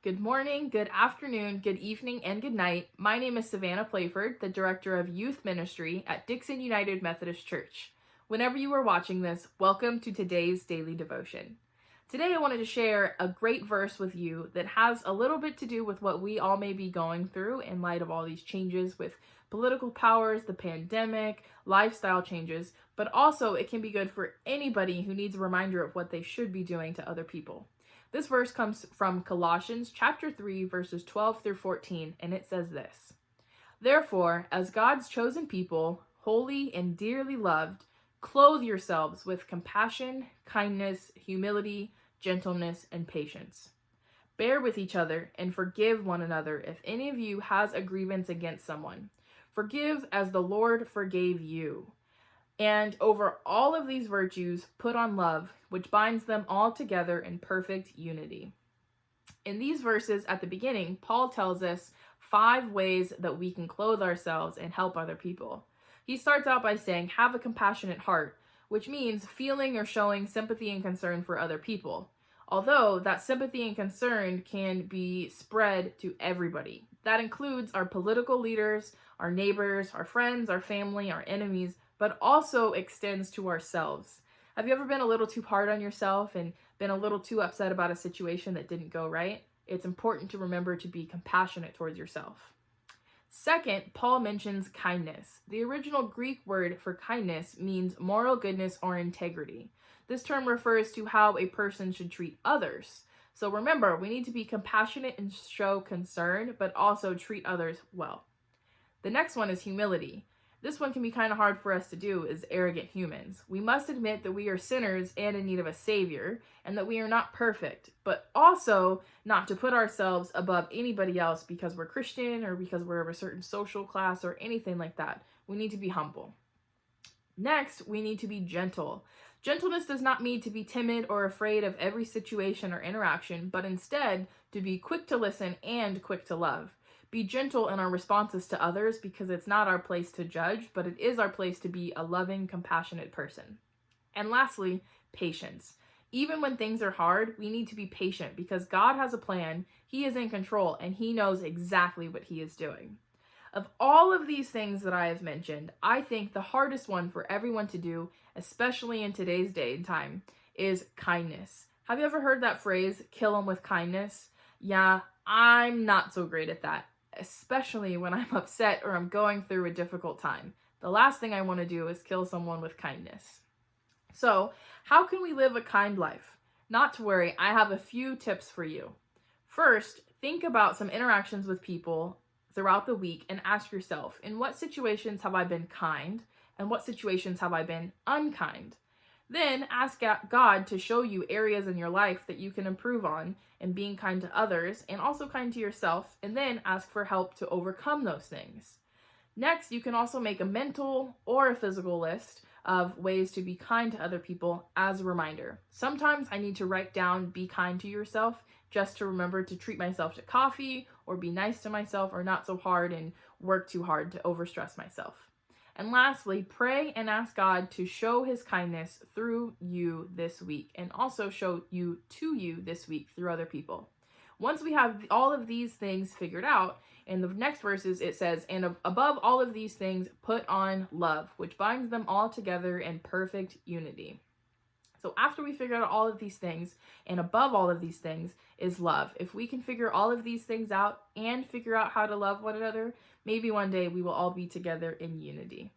Good morning, good afternoon, good evening, and good night. My name is Savannah Playford, the Director of Youth Ministry at Dixon United Methodist Church. Whenever you are watching this, welcome to today's daily devotion. Today I wanted to share a great verse with you that has a little bit to do with what we all may be going through in light of all these changes with political powers, the pandemic, lifestyle changes, but also it can be good for anybody who needs a reminder of what they should be doing to other people. This verse comes from Colossians chapter 3, verses 12 through 14, and it says this: "Therefore, as God's chosen people, holy and dearly loved, clothe yourselves with compassion, kindness, humility, gentleness, and patience. Bear with each other and forgive one another if any of you has a grievance against someone. Forgive as the Lord forgave you. And over all of these virtues, put on love, which binds them all together in perfect unity." In these verses at the beginning, Paul tells us 5 ways that we can clothe ourselves and help other people. He starts out by saying, have a compassionate heart, which means feeling or showing sympathy and concern for other people. Although that sympathy and concern can be spread to everybody. That includes our political leaders, our neighbors, our friends, our family, our enemies, but also extends to ourselves. Have you ever been a little too hard on yourself and been a little too upset about a situation that didn't go right? It's important to remember to be compassionate towards yourself. Second, Paul mentions kindness. The original Greek word for kindness means moral goodness or integrity. This term refers to how a person should treat others. So remember, we need to be compassionate and show concern, but also treat others well. The next one is humility. This one can be kind of hard for us to do as arrogant humans. We must admit that we are sinners and in need of a savior, and that we are not perfect, but also not to put ourselves above anybody else because we're Christian or because we're of a certain social class or anything like that. We need to be humble. Next, we need to be gentle. Gentleness does not mean to be timid or afraid of every situation or interaction, but instead to be quick to listen and quick to love. Be gentle in our responses to others because it's not our place to judge, but it is our place to be a loving, compassionate person. And lastly, patience. Even when things are hard, we need to be patient because God has a plan, He is in control, and He knows exactly what He is doing. Of all of these things that I have mentioned, I think the hardest one for everyone to do, especially in today's day and time, is kindness. Have you ever heard that phrase, kill them with kindness? Yeah, I'm not so great at that, especially when I'm upset or I'm going through a difficult time. The last thing I want to do is kill someone with kindness. So, how can we live a kind life? Not to worry, I have a few tips for you. First, think about some interactions with people throughout the week and ask yourself, in what situations have I been kind and what situations have I been unkind? Then ask God to show you areas in your life that you can improve on in being kind to others and also kind to yourself, and then ask for help to overcome those things. Next, you can also make a mental or a physical list of ways to be kind to other people as a reminder. Sometimes I need to write down be kind to yourself just to remember to treat myself to coffee or be nice to myself or not so hard and work too hard to overstress myself. And lastly, pray and ask God to show His kindness through you this week and also show you to you this week through other people. Once we have all of these things figured out, in the next verses it says, "And above all of these things, put on love, which binds them all together in perfect unity." So after we figure out all of these things, and above all of these things is love. If we can figure all of these things out and figure out how to love one another, maybe one day we will all be together in unity.